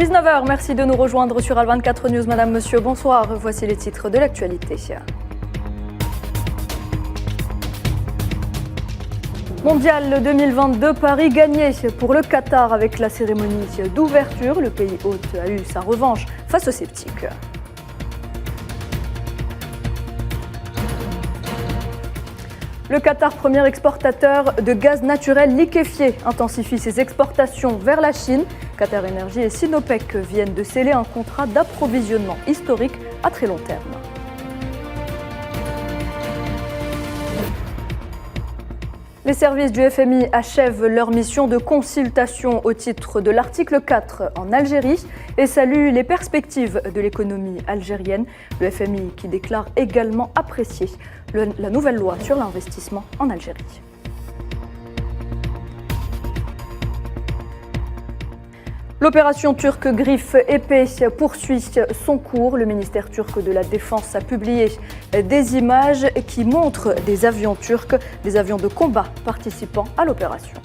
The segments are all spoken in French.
19h, merci de nous rejoindre sur Al24 News. Madame, monsieur, bonsoir. Voici les titres de l'actualité. Mondial 2022, Paris gagné pour le Qatar avec la cérémonie d'ouverture. Le pays hôte a eu sa revanche face aux sceptiques. Le Qatar, premier exportateur de gaz naturel liquéfié, intensifie ses exportations vers la Chine. Qatar Energy et Sinopec viennent de sceller un contrat d'approvisionnement historique à très long terme. Les services du FMI achèvent leur mission de consultation au titre de l'article 4 en Algérie et saluent les perspectives de l'économie algérienne. Le FMI qui déclare également apprécier la nouvelle loi sur l'investissement en Algérie. L'opération turque Griffe épée poursuit son cours. Le ministère turc de la Défense a publié des images qui montrent des avions turcs, des avions de combat participant à l'opération.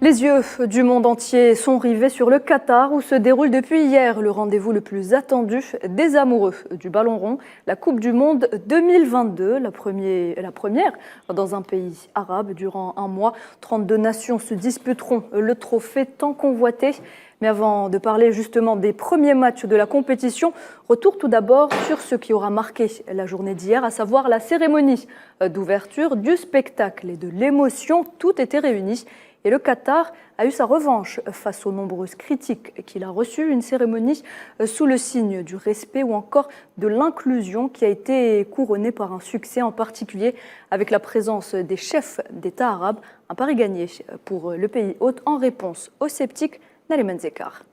Les yeux du monde entier sont rivés sur le Qatar où se déroule depuis hier le rendez-vous le plus attendu des amoureux du ballon rond, la Coupe du Monde 2022, la première dans un pays arabe. Durant un mois, 32 nations se disputeront le trophée tant convoité. Mais avant de parler justement des premiers matchs de la compétition, retour tout d'abord sur ce qui aura marqué la journée d'hier, à savoir la cérémonie d'ouverture, du spectacle et de l'émotion. Tout était réuni. Et le Qatar a eu sa revanche face aux nombreuses critiques qu'il a reçues. Une cérémonie sous le signe du respect ou encore de l'inclusion qui a été couronnée par un succès, en particulier avec la présence des chefs d'État arabes. Un pari gagné pour le pays hôte en réponse aux sceptiques. Nariman Zekar.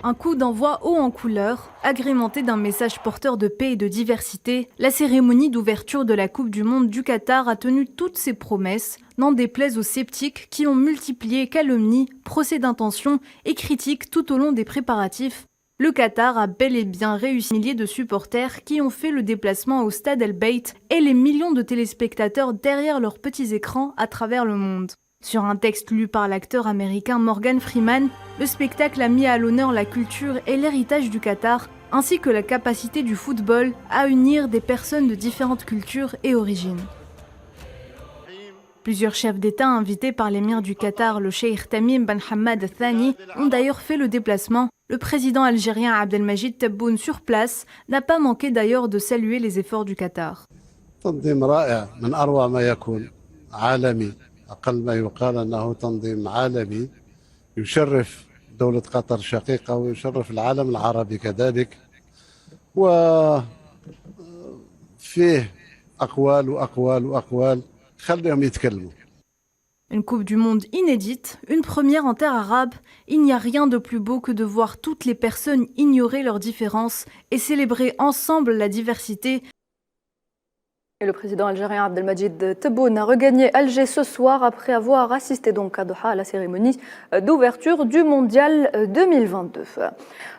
Un coup d'envoi haut en couleur, agrémenté d'un message porteur de paix et de diversité, la cérémonie d'ouverture de la Coupe du Monde du Qatar a tenu toutes ses promesses, n'en déplaise aux sceptiques qui ont multiplié calomnies, procès d'intention et critiques tout au long des préparatifs. Le Qatar a bel et bien réussi. Milliers de supporters qui ont fait le déplacement au stade El Bayt et les millions de téléspectateurs derrière leurs petits écrans à travers le monde. Sur un texte lu par l'acteur américain Morgan Freeman, le spectacle a mis à l'honneur la culture et l'héritage du Qatar, ainsi que la capacité du football à unir des personnes de différentes cultures et origines. Plusieurs chefs d'État invités par l'émir du Qatar, le cheikh Tamim Ben Hamad Al Thani, ont d'ailleurs fait le déplacement. Le président algérien Abdelmajid Tebboune sur place n'a pas manqué d'ailleurs de saluer les efforts du Qatar. أقل ما يقال أنه تنظيم عالمي يشرف دولة قطر الشقيقة ويشرف العالم العربي كذلك وفيه أقوال وأقوال وأقوال خليهم يتكلموا. Une Coupe du Monde inédite, une première en terre arabe. Il n'y a rien de plus beau que de voir toutes les personnes ignorer leurs différences et célébrer ensemble la diversité. Et le président algérien Abdelmajid Tebboune a regagné Alger ce soir après avoir assisté donc à Doha à la cérémonie d'ouverture du Mondial 2022.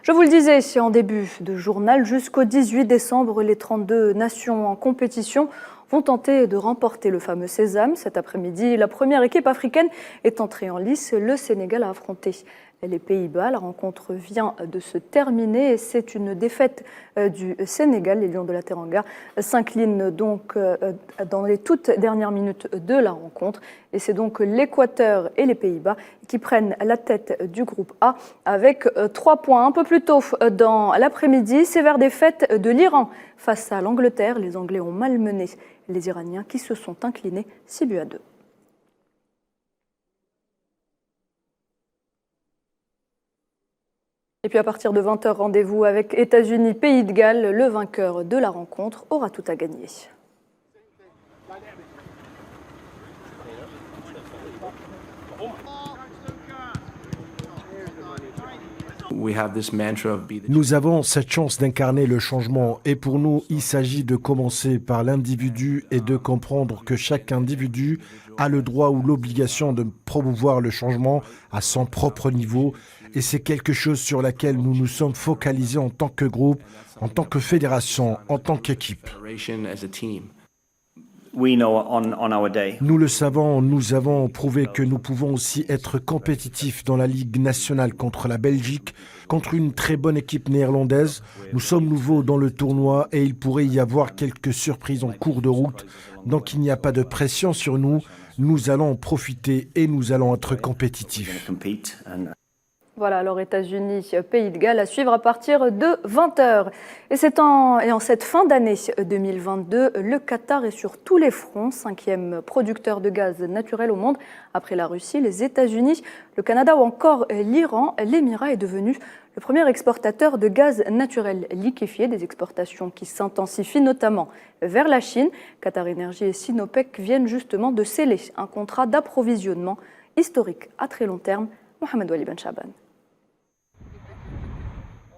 Je vous le disais en début de journal, jusqu'au 18 décembre, les 32 nations en compétition vont tenter de remporter le fameux sésame. Cet après-midi, la première équipe africaine est entrée en lice. Le Sénégal a affronté les Pays-Bas. La rencontre vient de se terminer et c'est une défaite du Sénégal. Les Lions de la Teranga s'inclinent donc dans les toutes dernières minutes de la rencontre. Et c'est donc l'Équateur et les Pays-Bas qui prennent la tête du groupe A avec 3 points. Un peu plus tôt dans l'après-midi, sévère défaite de l'Iran face à l'Angleterre. Les Anglais ont malmené les Iraniens qui se sont inclinés 6-2. Et puis à partir de 20h, rendez-vous avec États-Unis, Pays de Galles. Le vainqueur de la rencontre aura tout à gagner. Nous avons cette chance d'incarner le changement et pour nous, il s'agit de commencer par l'individu et de comprendre que chaque individu a le droit ou l'obligation de promouvoir le changement à son propre niveau et c'est quelque chose sur laquelle nous nous sommes focalisés en tant que groupe, en tant que fédération, en tant qu'équipe. Nous le savons, nous avons prouvé que nous pouvons aussi être compétitifs dans la Ligue nationale contre la Belgique, contre une très bonne équipe néerlandaise. Nous sommes nouveaux dans le tournoi et il pourrait y avoir quelques surprises en cours de route. Donc il n'y a pas de pression sur nous. Nous allons en profiter et nous allons être compétitifs. Voilà, alors États-Unis, Pays de Galles à suivre à partir de 20h. Et en cette fin d'année 2022, le Qatar est sur tous les fronts, 5e producteur de gaz naturel au monde, après la Russie, les États-Unis, le Canada ou encore l'Iran. L'Émirat est devenu le premier exportateur de gaz naturel liquéfié, des exportations qui s'intensifient notamment vers la Chine. Qatar Energy et Sinopec viennent justement de sceller un contrat d'approvisionnement historique à très long terme. Mohamed Wali Ben Chaban.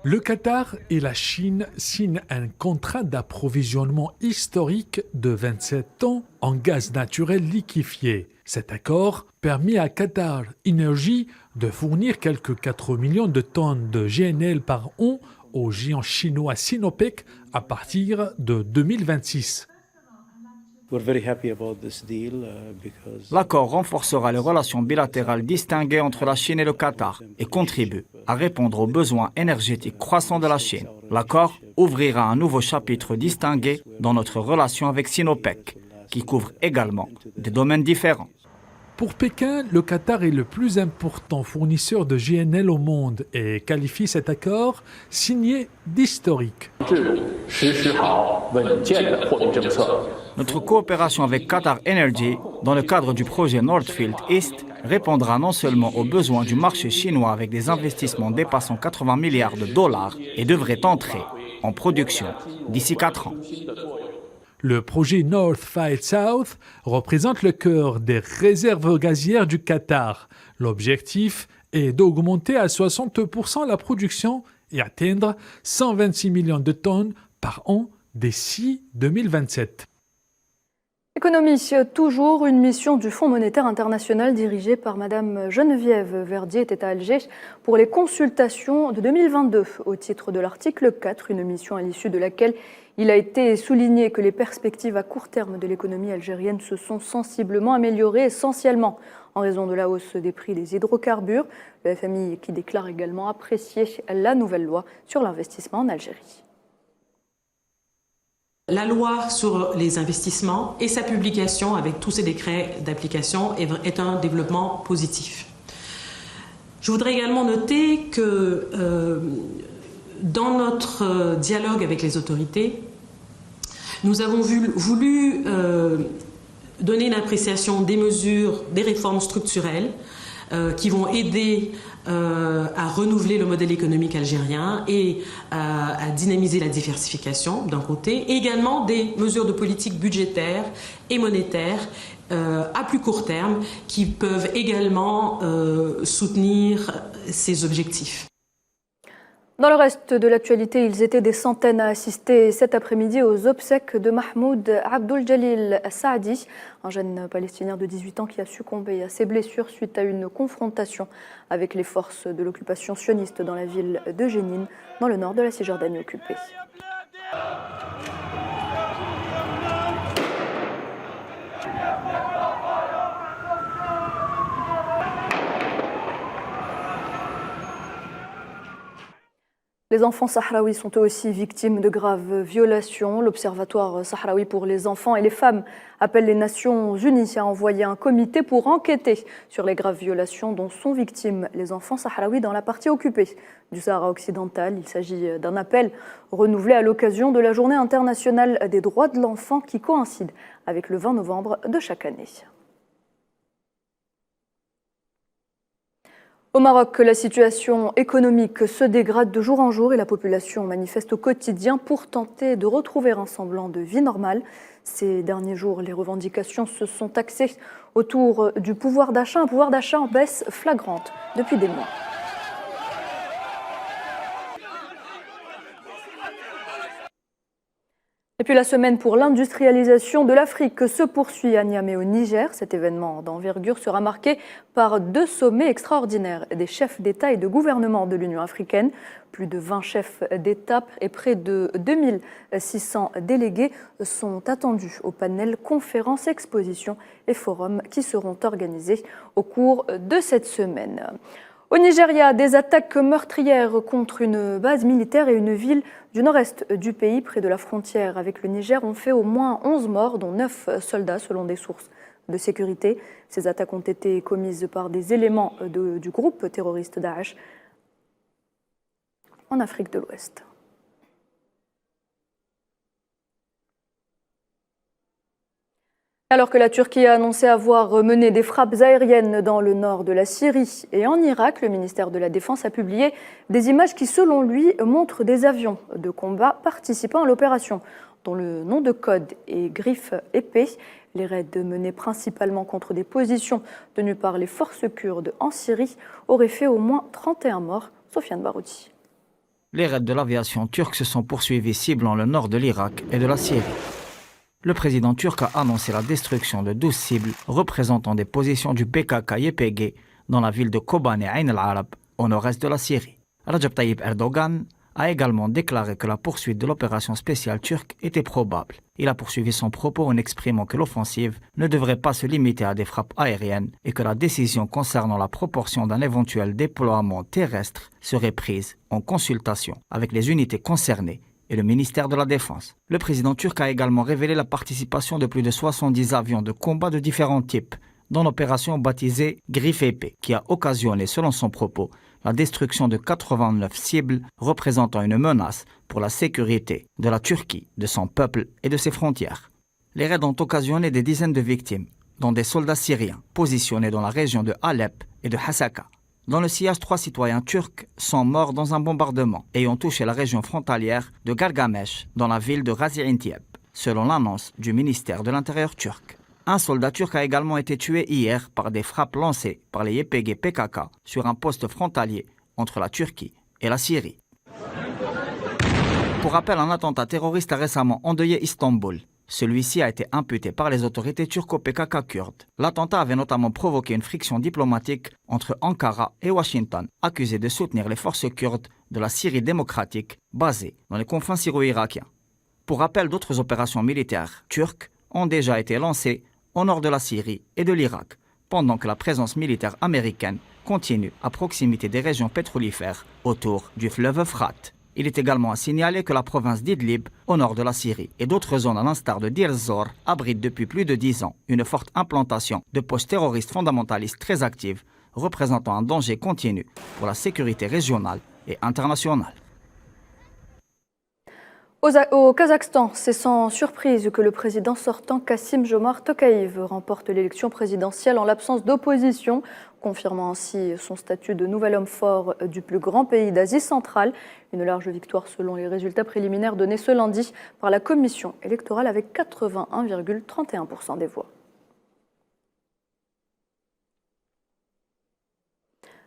Le Qatar et la Chine signent un contrat d'approvisionnement historique de 27 ans en gaz naturel liquéfié. Cet accord permet à Qatar Energy de fournir quelques 4 millions de tonnes de GNL par an au géant chinois Sinopec à partir de 2026. L'accord renforcera les relations bilatérales distinguées entre la Chine et le Qatar et contribue à répondre aux besoins énergétiques croissants de la Chine. L'accord ouvrira un nouveau chapitre distingué dans notre relation avec Sinopec, qui couvre également des domaines différents. Pour Pékin, le Qatar est le plus important fournisseur de GNL au monde et qualifie cet accord signé d'historique. Notre coopération avec Qatar Energy, dans le cadre du projet Northfield East, répondra non seulement aux besoins du marché chinois avec des investissements dépassant 80 milliards de dollars et devrait entrer en production d'ici 4 ans. Le projet Northfield South représente le cœur des réserves gazières du Qatar. L'objectif est d'augmenter à 60% la production et atteindre 126 millions de tonnes par an d'ici 2027. Économie, toujours une mission du Fonds monétaire international dirigée par Madame Geneviève Verdier était à Alger pour les consultations de 2022 au titre de l'article 4, une mission à l'issue de laquelle il a été souligné que les perspectives à court terme de l'économie algérienne se sont sensiblement améliorées, essentiellement en raison de la hausse des prix des hydrocarbures. Le FMI qui déclare également apprécier la nouvelle loi sur l'investissement en Algérie. La loi sur les investissements et sa publication avec tous ces décrets d'application est un développement positif. Je voudrais également noter que dans notre dialogue avec les autorités, nous avons voulu donner une appréciation des mesures, des réformes structurelles qui vont aider à renouveler le modèle économique algérien et à dynamiser la diversification d'un côté, et également des mesures de politique budgétaire et monétaire à plus court terme qui peuvent également soutenir ces objectifs. Dans le reste de l'actualité, ils étaient des centaines à assister cet après-midi aux obsèques de Mahmoud Abdul Jalil Saadi, un jeune palestinien de 18 ans qui a succombé à ses blessures suite à une confrontation avec les forces de l'occupation sioniste dans la ville de Jénine, dans le nord de la Cisjordanie occupée. Les enfants sahraouis sont eux aussi victimes de graves violations. L'Observatoire sahraoui pour les enfants et les femmes appelle les Nations Unies à envoyer un comité pour enquêter sur les graves violations dont sont victimes les enfants sahraouis dans la partie occupée du Sahara occidental. Il s'agit d'un appel renouvelé à l'occasion de la Journée internationale des droits de l'enfant qui coïncide avec le 20 novembre de chaque année. Au Maroc, la situation économique se dégrade de jour en jour et la population manifeste au quotidien pour tenter de retrouver un semblant de vie normale. Ces derniers jours, les revendications se sont axées autour du pouvoir d'achat, un pouvoir d'achat en baisse flagrante depuis des mois. Et puis la semaine pour l'industrialisation de l'Afrique se poursuit à Niamey au Niger. Cet événement d'envergure sera marqué par 2 sommets extraordinaires des chefs d'État et de gouvernement de l'Union africaine. Plus de 20 chefs d'État et près de 2600 délégués sont attendus au panel conférences, expositions et forums qui seront organisés au cours de cette semaine. Au Nigeria, des attaques meurtrières contre une base militaire et une ville du nord-est du pays, près de la frontière avec le Niger, ont fait au moins 11 morts, dont 9 soldats selon des sources de sécurité. Ces attaques ont été commises par des éléments du groupe terroriste Daesh en Afrique de l'Ouest. Alors que la Turquie a annoncé avoir mené des frappes aériennes dans le nord de la Syrie et en Irak, le ministère de la Défense a publié des images qui, selon lui, montrent des avions de combat participant à l'opération, dont le nom de code est Griffe épée. Les raids menés principalement contre des positions tenues par les forces kurdes en Syrie auraient fait au moins 31 morts. Sofiane Baroudi. Les raids de l'aviation turque se sont poursuivis ciblant le nord de l'Irak et de la Syrie. Le président turc a annoncé la destruction de 12 cibles représentant des positions du PKK-YPG dans la ville de Kobane Ain al-Arab, au nord-est de la Syrie. Recep Tayyip Erdogan a également déclaré que la poursuite de l'opération spéciale turque était probable. Il a poursuivi son propos en exprimant que l'offensive ne devrait pas se limiter à des frappes aériennes et que la décision concernant la proportion d'un éventuel déploiement terrestre serait prise en consultation avec les unités concernées et le ministère de la Défense. Le président turc a également révélé la participation de plus de 70 avions de combat de différents types dans l'opération baptisée Griffe épée, qui a occasionné, selon son propos, la destruction de 89 cibles représentant une menace pour la sécurité de la Turquie, de son peuple et de ses frontières. Les raids ont occasionné des dizaines de victimes, dont des soldats syriens positionnés dans la région de Alep et de Hasaka. Dans le sillage, 3 citoyens turcs sont morts dans un bombardement ayant touché la région frontalière de Gargamesh dans la ville de Gaziantep, selon l'annonce du ministère de l'Intérieur turc. Un soldat turc a également été tué hier par des frappes lancées par les YPG PKK sur un poste frontalier entre la Turquie et la Syrie. Pour rappel, un attentat terroriste a récemment endeuillé Istanbul. Celui-ci a été imputé par les autorités turco-PKK kurdes. L'attentat avait notamment provoqué une friction diplomatique entre Ankara et Washington, accusés de soutenir les forces kurdes de la Syrie démocratique basées dans les confins syro-irakiens. Pour rappel, d'autres opérations militaires turques ont déjà été lancées au nord de la Syrie et de l'Irak, pendant que la présence militaire américaine continue à proximité des régions pétrolifères autour du fleuve Euphrate. Il est également à signaler que la province d'Idlib, au nord de la Syrie, et d'autres zones à l'instar de Deir ez-Zor, abritent depuis plus de 10 ans une forte implantation de postes terroristes fondamentalistes très actives, représentant un danger continu pour la sécurité régionale et internationale. Au Kazakhstan, c'est sans surprise que le président sortant Kassym-Jomart Tokayev remporte l'élection présidentielle en l'absence d'opposition, confirmant ainsi son statut de nouvel homme fort du plus grand pays d'Asie centrale. Une large victoire selon les résultats préliminaires donnés ce lundi par la commission électorale avec 81,31% des voix.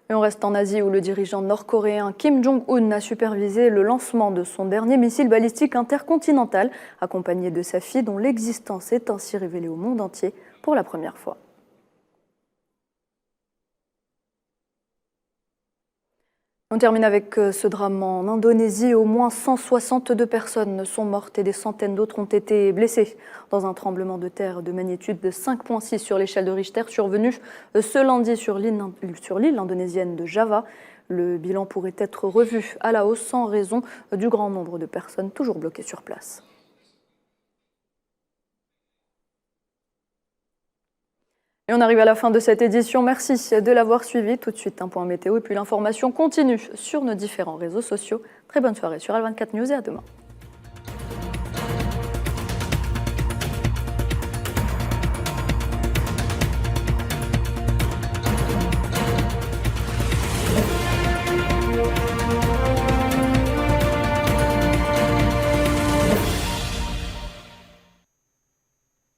Et on reste en Asie où le dirigeant nord-coréen Kim Jong-un a supervisé le lancement de son dernier missile balistique intercontinental, accompagné de sa fille dont l'existence est ainsi révélée au monde entier pour la première fois. On termine avec ce drame en Indonésie. Au moins 162 personnes sont mortes et des centaines d'autres ont été blessées dans un tremblement de terre de magnitude de 5,6 sur l'échelle de Richter survenu ce lundi sur l'île indonésienne de Java. Le bilan pourrait être revu à la hausse en raison du grand nombre de personnes toujours bloquées sur place. Et on arrive à la fin de cette édition. Merci de l'avoir suivi. Tout de suite, un point météo et puis l'information continue sur nos différents réseaux sociaux. Très bonne soirée sur Al24 News et à demain.